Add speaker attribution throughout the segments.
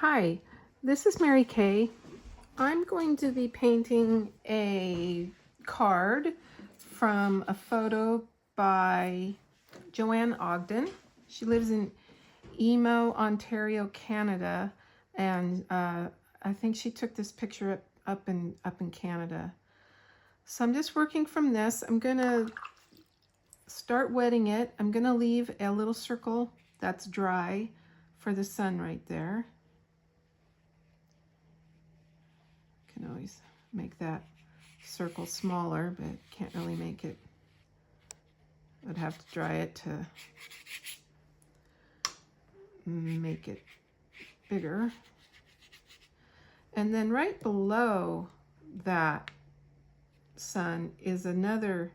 Speaker 1: Hi, this is Mary Kay. I'm going to be painting a card from a photo by Joanne Ogden. She lives in Emo, Ontario, Canada, and I think she took this picture up in Canada. So I'm just working from this. I'm gonna start wetting it. I'm gonna leave a little circle that's dry for the sun right there. Can always make that circle smaller, but can't really make it. I'd have to dry it to make it bigger. And then right below that sun is another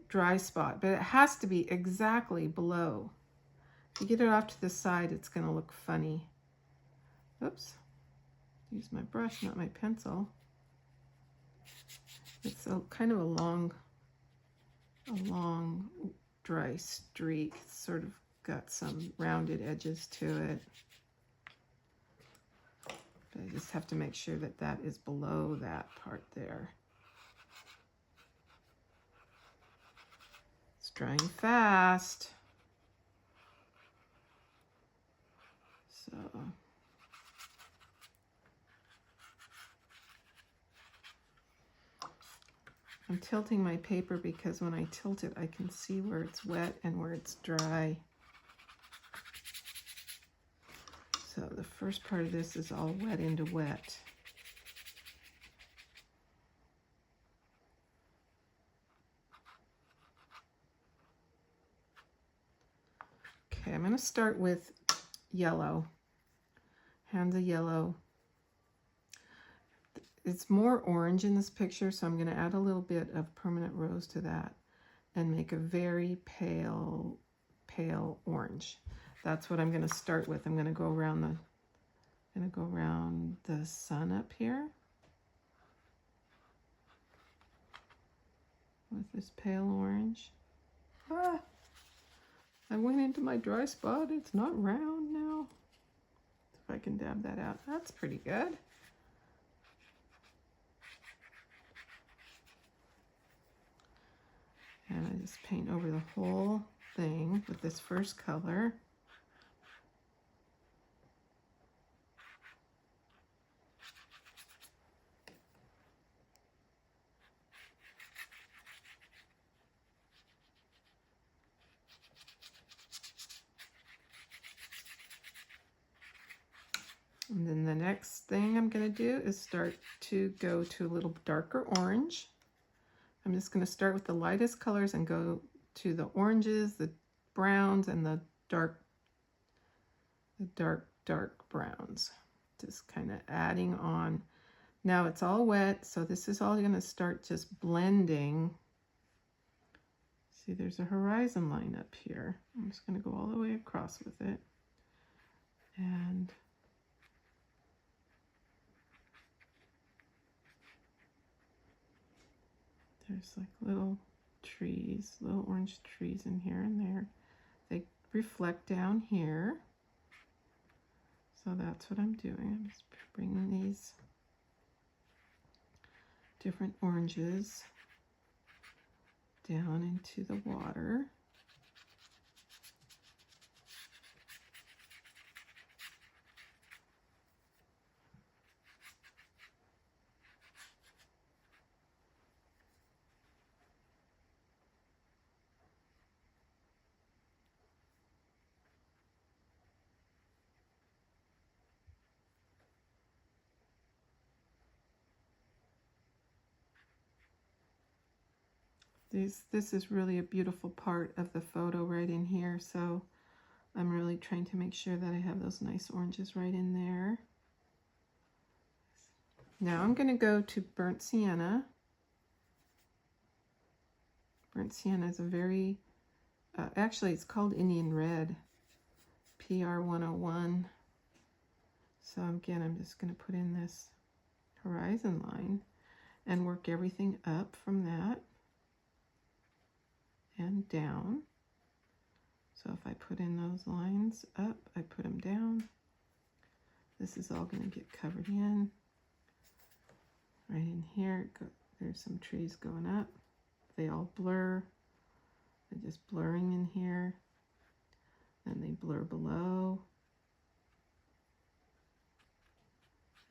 Speaker 1: dry spot, but it has to be exactly below. If you get it off to the side, it's going to look funny. Oops. Use my brush, not my pencil. It's a kind of a long dry streak. It's sort of got some rounded edges to it. But I just have to make sure that that is below that part there. It's drying fast. So I'm tilting my paper because when I tilt it, I can see where it's wet and where it's dry. So the first part of this is all wet into wet. Okay, I'm going to start with yellow. Hands of yellow. It's more orange in this picture, so I'm going to add a little bit of permanent rose to that and make a very pale orange. That's what I'm going to start with. I'm going to go around the sun up here with this pale orange. Ah, I went into my dry spot. It's not round now. If I can dab that out, that's pretty good. And I just paint over the whole thing with this first color. And then the next thing I'm going to do is start to go to a little darker orange. I'm just going to start with the lightest colors and go to the oranges, the browns, and the dark browns. Just kind of adding on. Now it's all wet, so this is all going to start just blending. See, there's a horizon line up here. I'm just going to go all the way across with it. And there's like little trees, little orange trees in here and there. They reflect down here. So that's what I'm doing. I'm just bringing these different oranges down into the water. This is really a beautiful part of the photo right in here, so I'm really trying to make sure that I have those nice oranges right in there. Now I'm going to go to burnt sienna. Burnt sienna is a very, actually it's called Indian Red, PR 101. So again, I'm just going to put in this horizon line and work everything up from that and down. So if I put in those lines up, I put them down. This is all going to get covered in. Right in here, there's some trees going up. They all blur. They're just blurring in here. Then they blur below.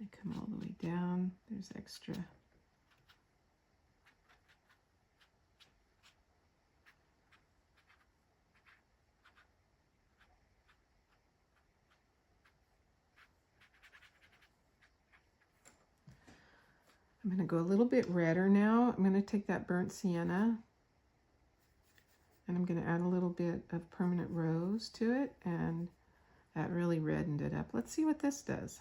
Speaker 1: They come all the way down. There's extra. I'm going to go a little bit redder now. I'm going to take that burnt sienna and I'm going to add a little bit of permanent rose to it, and that really reddened it up. Let's see what this does.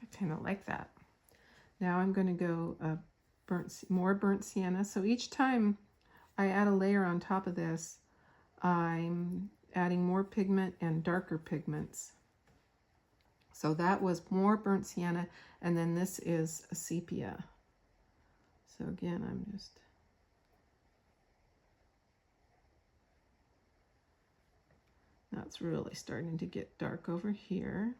Speaker 1: I kind of like that. Now I'm going to go more burnt sienna. So each time I add a layer on top of this, I'm adding more pigment and darker pigments. So that was more burnt sienna, and then this is a sepia. So again, I'm just now it's really starting to get dark over here.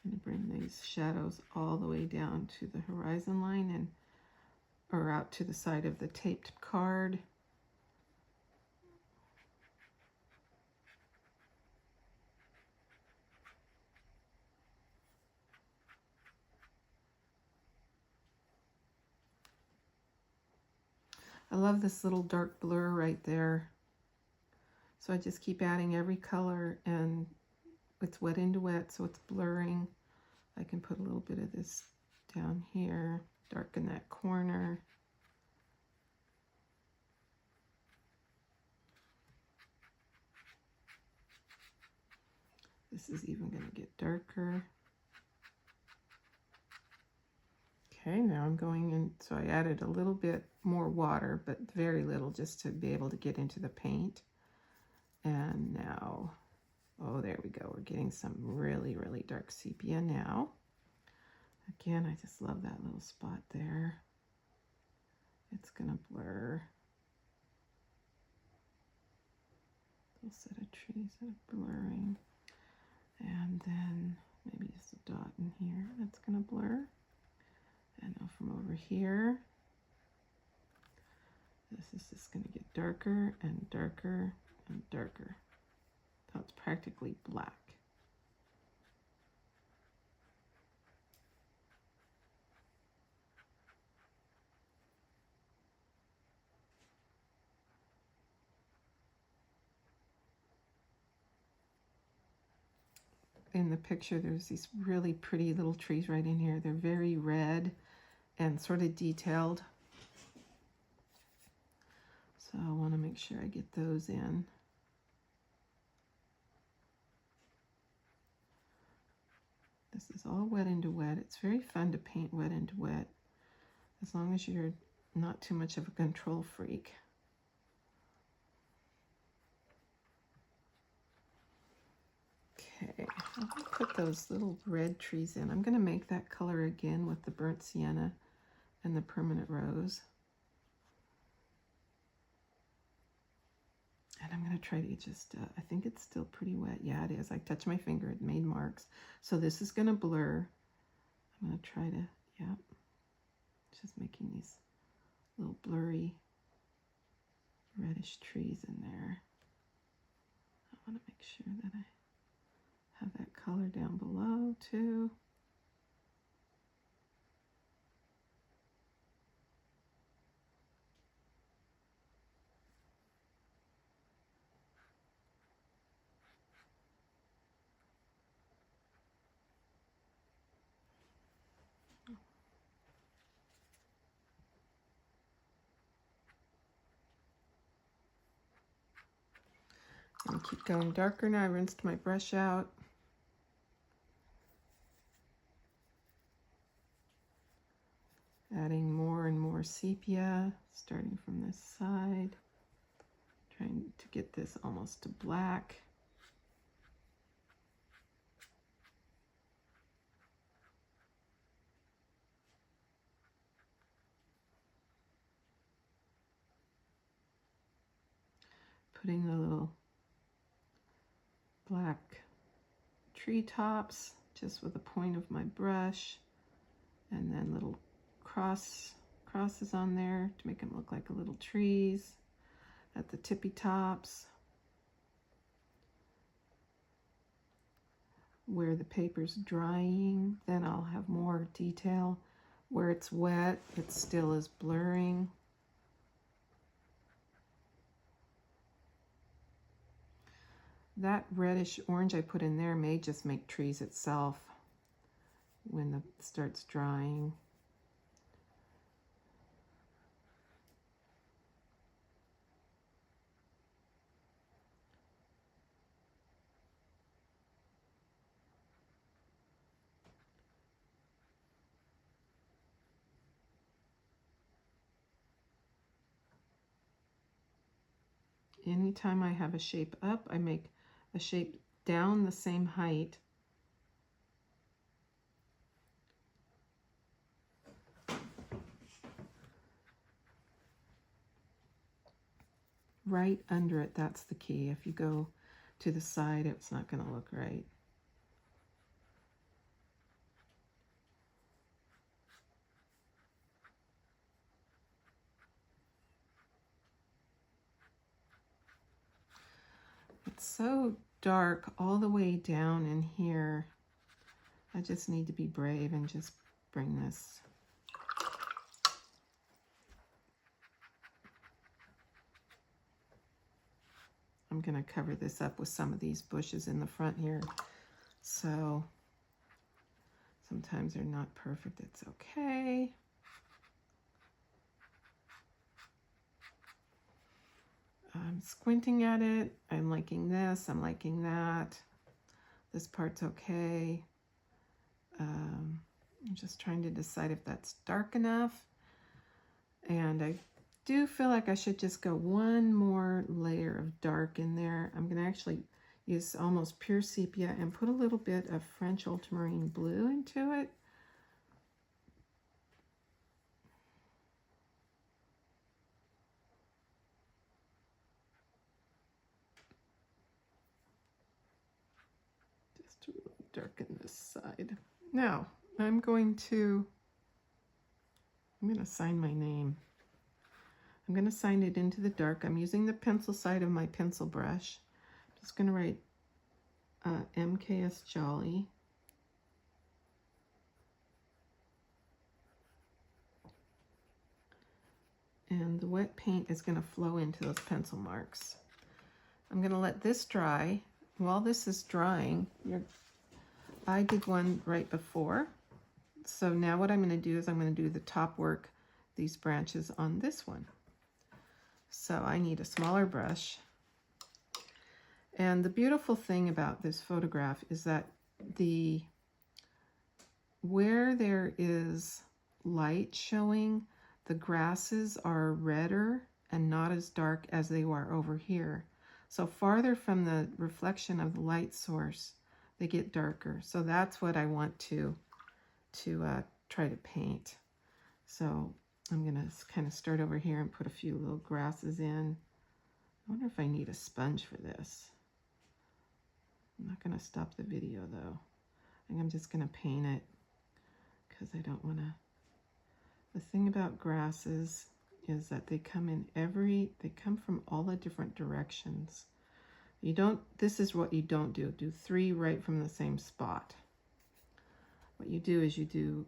Speaker 1: I'm going to bring these shadows all the way down to the horizon line and or out to the side of the taped card. I love this little dark blur right there. So I just keep adding every color, and it's wet into wet, so it's blurring. I can put a little bit of this down here, darken that corner. This is even going to get darker. Okay, now I'm going in, so I added a little bit more water, but very little, just to be able to get into the paint. And now, oh, there we go. We're getting some really, really dark sepia now. Again, I just love that little spot there. It's gonna blur. Little set of trees that are blurring. And then maybe just a dot in here that's gonna blur. And now from over here, this is just gonna get darker and darker and darker. So it's practically black. In the picture, there's these really pretty little trees right in here. They're very red and sort of detailed. So I want to make sure I get those in. This is all wet into wet. It's very fun to paint wet into wet, as long as you're not too much of a control freak. Okay, I'll put those little red trees in. I'm going to make that color again with the burnt sienna and the permanent rose. And I'm going to try to just, I think it's still pretty wet. Yeah, it is. I touched my finger, it made marks. So this is going to blur. I'm going to try to, yeah, just making these little blurry reddish trees in there. I want to make sure that I have that color down below too. And keep going darker now. I rinsed my brush out. Adding more and more sepia, starting from this side. Trying to get this almost to black. Putting the little black treetops just with the point of my brush, and then little crosses on there to make them look like little trees at the tippy tops. Where the paper's drying, then I'll have more detail. Where it's wet, it still is blurring. That reddish orange I put in there may just make trees itself when it starts drying. Anytime I have a shape up, I make a shape down the same height. Right under it, that's the key. If you go to the side, it's not going to look right. It's so dark all the way down in here. I just need to be brave and just bring this. I'm going to cover this up with some of these bushes in the front here. So sometimes they're not perfect. It's okay. I'm squinting at it. I'm liking this. I'm liking that. This part's okay. I'm just trying to decide if that's dark enough. And I do feel like I should just go one more layer of dark in there. I'm going to actually use almost pure sepia and put a little bit of French ultramarine blue into it. Just to really darken this side. Now, I'm going to sign my name. I'm going to sign it into the dark. I'm using the pencil side of my pencil brush. Just going to write MKS Jolly. And the wet paint is going to flow into those pencil marks. I'm going to let this dry. While this is drying, I did one right before. So now what I'm going to do is I'm going to do the top work, these branches on this one. So I need a smaller brush. And the beautiful thing about this photograph is that where there is light showing, the grasses are redder and not as dark as they are over here. So farther from the reflection of the light source, they get darker. So that's what I want to try to paint. So I'm going to kind of start over here and put a few little grasses in. I wonder if I need a sponge for this. I'm not going to stop the video though. I think I'm just going to paint it because I don't want to. The thing about grasses is that they come from all the different directions. This is what you don't do. Do 3 right from the same spot. What you do is you do,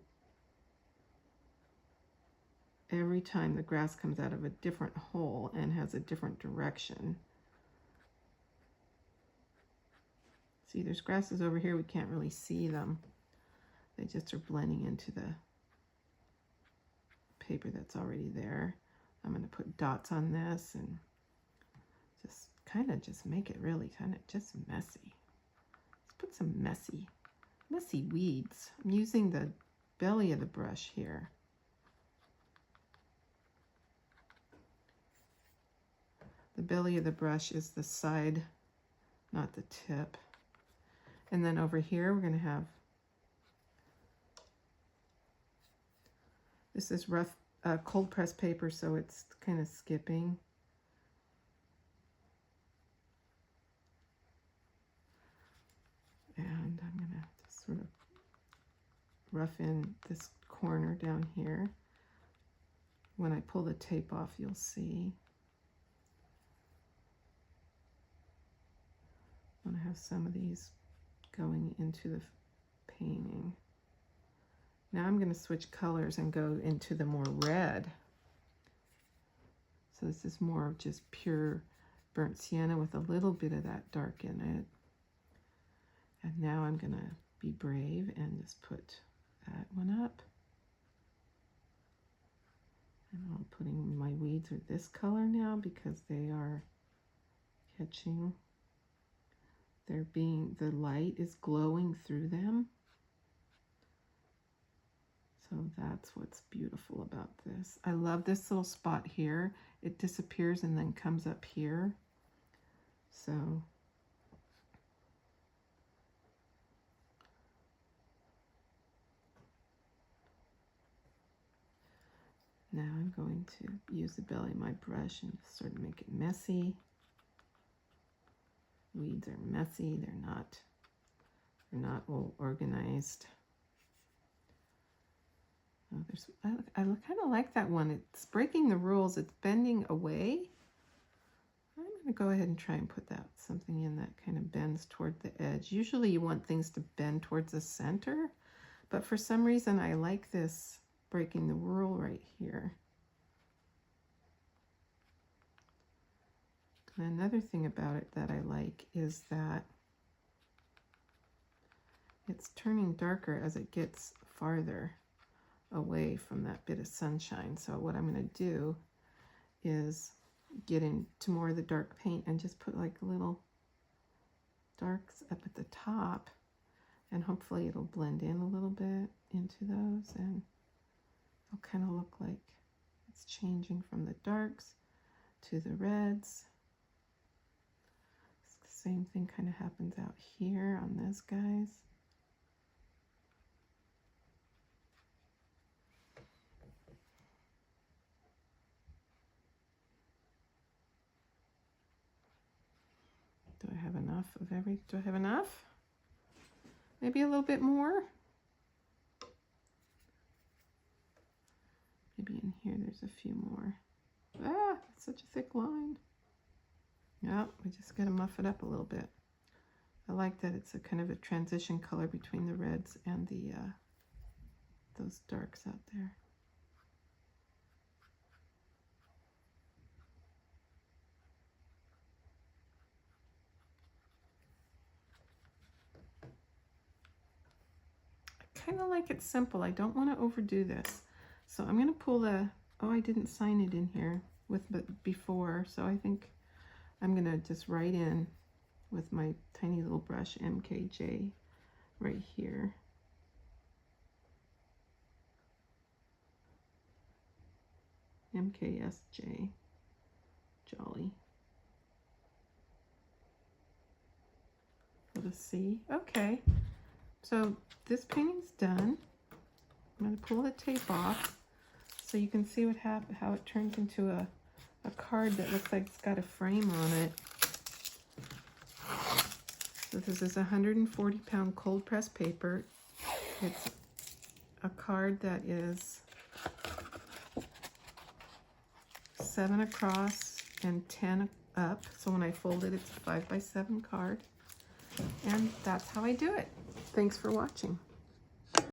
Speaker 1: every time the grass comes out of a different hole and has a different direction. See, there's grasses over here, we can't really see them. They just are blending into the paper that's already there. I'm going to put dots on this and just kind of just make it really kind of just messy. Let's put some messy weeds. I'm using the belly of the brush here. The belly of the brush is the side, not the tip. And then over here, we're going to have, this is rough cold pressed paper, so it's kind of skipping. And I'm going to just sort of rough in this corner down here. When I pull the tape off, you'll see. I want to have some of these going into the painting. Now I'm going to switch colors and go into the more red. So this is more of just pure burnt sienna with a little bit of that dark in it. And now I'm going to be brave and just put that one up. And I'm putting my weeds are this color now because they are catching. The light is glowing through them. So that's what's beautiful about this. I love this little spot here. It disappears and then comes up here. So now I'm going to use the belly of my brush and sort of make it messy. Weeds are messy, they're not well organized. Oh, I kind of like that one. It's breaking the rules. It's bending away. I'm going to go ahead and try and put something in that kind of bends toward the edge. Usually you want things to bend towards the center, but for some reason I like this breaking the rule right here. And another thing about it that I like is that it's turning darker as it gets farther away from that bit of sunshine. So what I'm going to do is get into more of the dark paint and just put like little darks up at the top, and hopefully it'll blend in a little bit into those, and it'll kind of look like it's changing from the darks to the reds. The same thing kind of happens out here on this, guys. Do I have enough of do I have enough? Maybe a little bit more? Maybe in here there's a few more. Ah, it's such a thick line. Yeah, we just got to muff it up a little bit. I like that it's a kind of a transition color between the reds and the those darks out there. I kind of like it simple. I don't want to overdo this. So I'm going to pull the, oh, I didn't sign it in here with before, so I think I'm going to just write in with my tiny little brush MKJ right here. MKSJ, jolly. With a C. Okay, so this painting's done. I'm going to pull the tape off so you can see how it turns into a card that looks like it's got a frame on it. So this is 140-pound cold pressed paper. It's a card that is 7 across and 10 up. So when I fold it, it's a 5x7 card. And that's how I do it. Thanks for watching.